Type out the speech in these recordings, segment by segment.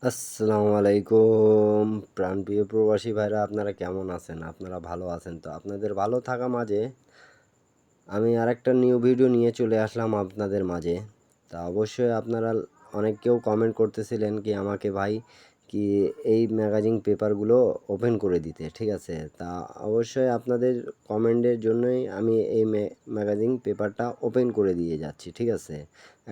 আসসালামু আলাইকুম প্রাণপ্রিয় প্রবাসী ভাইরা, আপনারা কেমন আছেন? আপনারা ভালো আছেন তো? আপনাদের ভালো থাকা মাঝে আমি আরেকটা নিউ ভিডিও নিয়ে চলে আসলাম আপনাদের মাঝে। তা অবশ্যই আপনারা কেউ কমেন্ট করতেছিলেন কি আমাকে, ভাই কি এই ম্যাগাজিন পেপারগুলো ওপেন করে দিতে, ঠিক আছে? তা অবশ্যই আপনাদের কমেন্টের জন্যই আমি এই ম্যাগাজিন পেপারটা ওপেন করে দিয়ে যাচ্ছি, ঠিক আছে?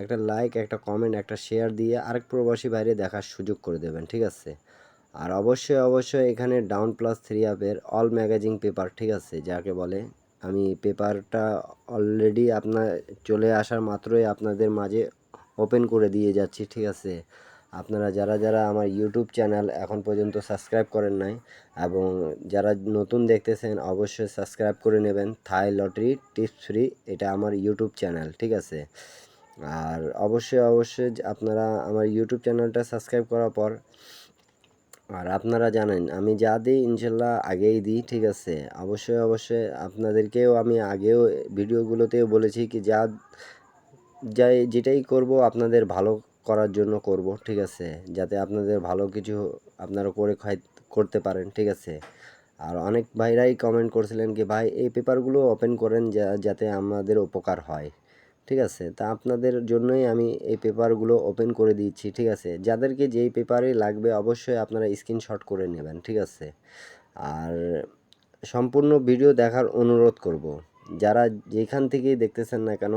একটা লাইক, একটা কমেন্ট, একটা শেয়ার দিয়ে আরেক প্রবাসী বাইরে দেখার সুযোগ করে দেবেন, ঠিক আছে? আর অবশ্যই এখানে ডাউন প্লাস থ্রি অ্যাপের অল ম্যাগাজিন পেপার, ঠিক আছে, যাকে বলে, আমি পেপারটা অলরেডি আপনার চলে আসার মাত্রই আপনাদের মাঝে ওপেন করে দিয়ে যাচ্ছি, ঠিক আছে? আপনারা যারা আমার ইউটিউব চ্যানেল এখন পর্যন্ত সাবস্ক্রাইব করেন নাই এবং যারা নতুন দেখতেছেন অবশ্যই সাবস্ক্রাইব করে নেবেন। থাই লটারি টিপস ফ্রি, এটা আমার ইউটিউব চ্যানেল, ঠিক আছে? আর অবশ্যই আপনারা আমার ইউটিউব চ্যানেলটা সাবস্ক্রাইব করার পর, আর আপনারা জানেন আমি যা দিই ইনশাল্লাহ আগেই দিই, ঠিক আছে? অবশ্যই আপনাদেরকেও আমি আগেও ভিডিওগুলোতেও বলেছি কি যেটাই করব আপনাদের ভালো করার জন্য করব, ঠিক আছে? যাতে আপনাদের ভালো কিছু আপনারা করতে পারেন, ঠিক আছে? আর অনেক ভাইরাই কমেন্ট করছিলেন কি ভাই এই পেপারগুলো ওপেন করেন যাতে আমাদের উপকার হয়, ঠিক আছে? তা আপনাদের জন্যই আমি এই পেপারগুলো ওপেন করে দিচ্ছি, ঠিক আছে? যাদেরকে যেই পেপারই লাগবে অবশ্যই আপনারা স্ক্রিনশট করে নেবেন, ঠিক আছে? আর সম্পূর্ণ ভিডিও দেখার অনুরোধ করব। যারা যেখান থেকেই দেখতেছেন না কেন,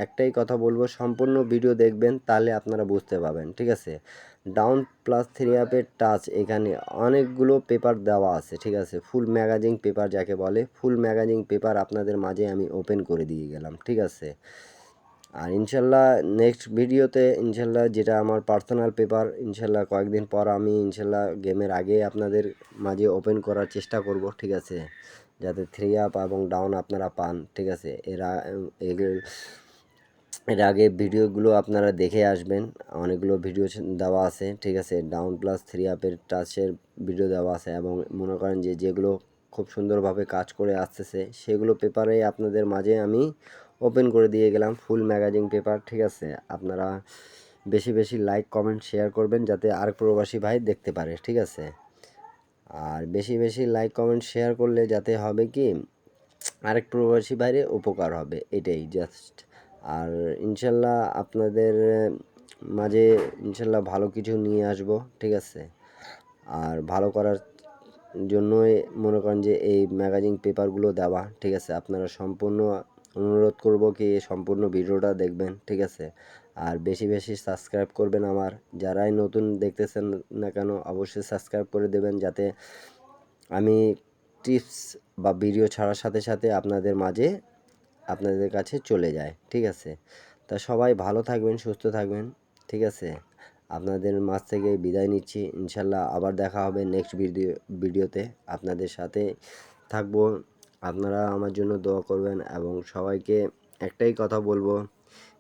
একটাই কথা বলবো, সম্পূর্ণ ভিডিও দেখবেন, তাহলে আপনারা বুঝতে পারবেন, ঠিক আছে? ডাউন প্লাস থ্রি অ্যাপের টাচ এখানে অনেকগুলো পেপার দেওয়া আছে, ঠিক আছে? ফুল ম্যাগাজিন পেপার যাকে বলে, ফুল ম্যাগাজিন পেপার আপনাদের মাঝে আমি ওপেন করে দিয়ে গেলাম, ঠিক আছে? আর ইনশাল্লাহ নেক্সট ভিডিওতে ইনশাল্লাহ যেটা আমার পার্সোনাল পেপার, ইনশাল্লাহ কয়েকদিন পর আমি ইনশাল্লাহ গেমের আগে আপনাদের মাঝে ওপেন করার চেষ্টা করব, ঠিক আছে? যাতে থ্রি আপ এবং ডাউন আপনারা পান, ঠিক আছে? এর আগে ভিডিওগুলো আপনারা দেখে আসবেন, অনেকগুলো ভিডিও দেওয়া আছে, ঠিক আছে? ডাউন প্লাস থ্রি আপের টাচের ভিডিও দেওয়া আছে এবং মনে করেন যেগুলো খুব সুন্দরভাবে কাজ করে আসতেছে সেগুলো পেপারে আপনাদের মাঝে আমি ওপেন করে দিয়ে গেলাম, ফুল ম্যাগাজিন পেপার, ঠিক আছে? আপনারা বেশি লাইক কমেন্ট শেয়ার করবেন যাতে আর প্রবাসী ভাই দেখতে পারে, ঠিক আছে? আর বেশি লাইক কমেন্ট শেয়ার করলে যাতে হবে কি আরেক প্রবাসী বাইরে উপকার হবে, এটাই জাস্ট। আর ইনশাল্লাহ আপনাদের মাঝে ইনশাল্লাহ ভালো কিছু নিয়ে আসব, ঠিক আছে? আর ভালো করার জন্যই মনে করেন যে এই ম্যাগাজিন পেপারগুলো দেওয়া, ঠিক আছে? আপনারা সম্পূর্ণ অনুরোধ করব কি সম্পূর্ণ ভিডিওটা দেখবেন, ঠিক আছে? আর বেশি সাবস্ক্রাইব করবেন। আমার যারাই নতুন দেখতেছেন না কেন অবশ্যই সাবস্ক্রাইব করে দেবেন যাতে আমি টিপস বা ভিডিও ছাড়ার সাথে আপনাদের মাঝে আপনাদের কাছে চলে যায়, ঠিক আছে? তা সবাই ভালো থাকবেন, সুস্থ থাকবেন, ঠিক আছে? আপনাদের মাঝ থেকে বিদায় নিচ্ছি, ইনশাল্লাহ আবার দেখা হবে নেক্সট ভিডিওতে আপনাদের সাথে থাকবো। আপনারা আমার জন্য দোয়া করবেন এবং সবাইকে একটাই কথা বলবো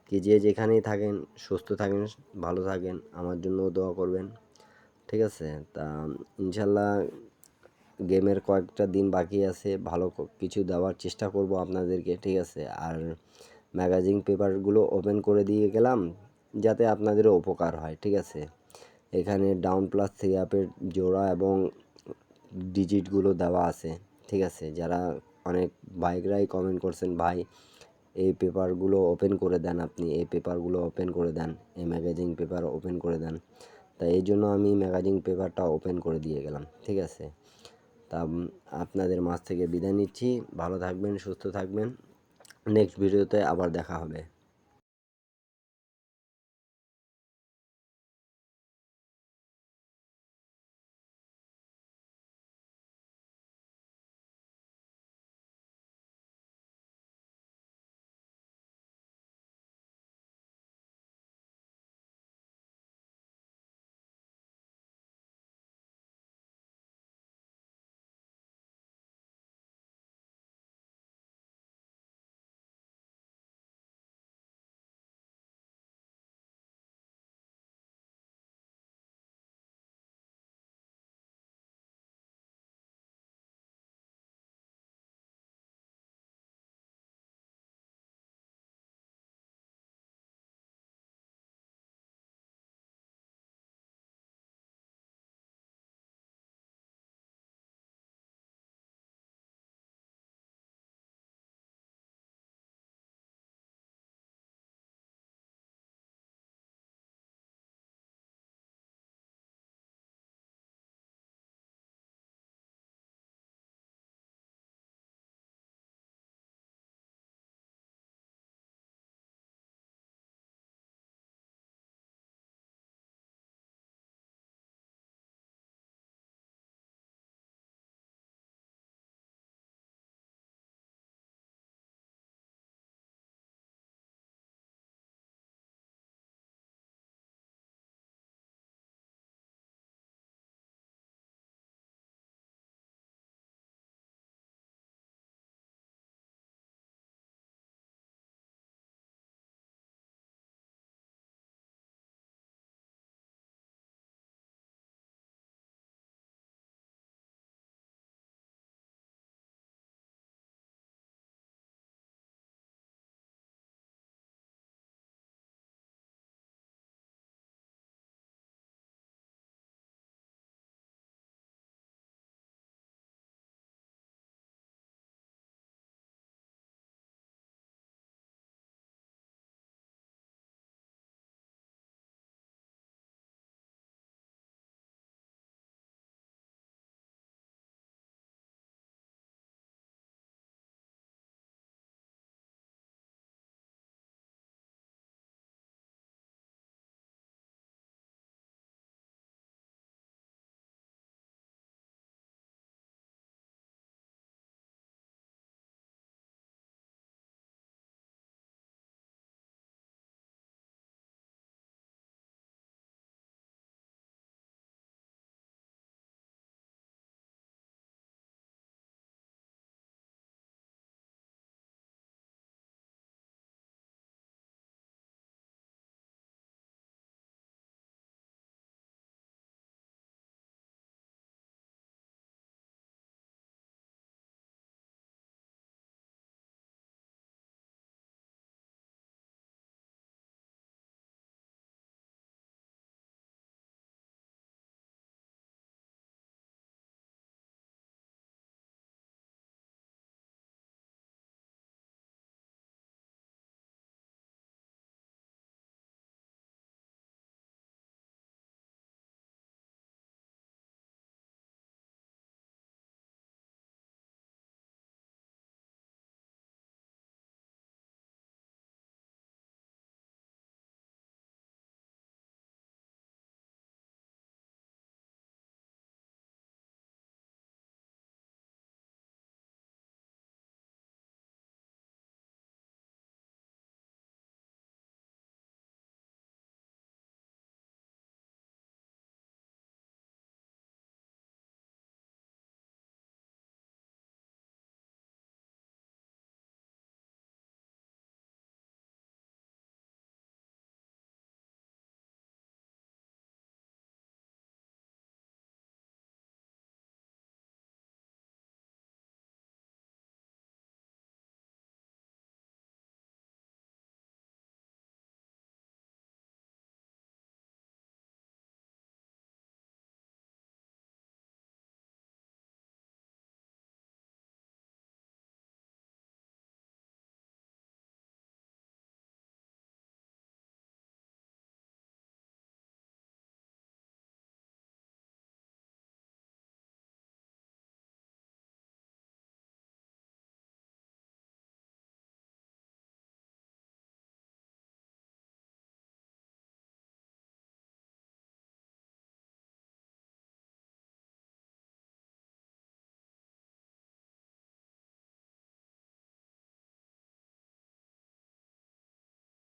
কি যে যেখানেই থাকেন সুস্থ থাকেন, ভালো থাকেন, আমার জন্য দোয়া করবেন, ঠিক আছে? তা ইনশাল্লাহ গেমের কয়েকটা দিন বাকি আছে, ভালো কিছু দেওয়ার চেষ্টা করব আপনাদেরকে, ঠিক আছে? আর ম্যাগাজিন পেপারগুলো ওপেন করে দিয়ে গেলাম যাতে আপনাদেরও উপকার হয়, ঠিক আছে? এখানে ডাউন প্লাস থ্রি অ্যাপের জোড়া এবং ডিজিটগুলো দেওয়া আছে, ঠিক আছে? যারা অনেক বাইকরাই কমেন্ট করছেন ভাই এই পেপারগুলো ওপেন করে দেন, আপনি এই পেপারগুলো ওপেন করে দেন, এই ম্যাগাজিন পেপার ওপেন করে দেন। তাই এই জন্য আমি ম্যাগাজিন পেপারটা ওপেন করে দিয়ে গেলাম, ঠিক আছে? তা আপনাদের মাঝ থেকে বিদায় নিচ্ছি, ভালো থাকবেন, সুস্থ থাকবেন, নেক্সট ভিডিওতে আবার দেখা হবে।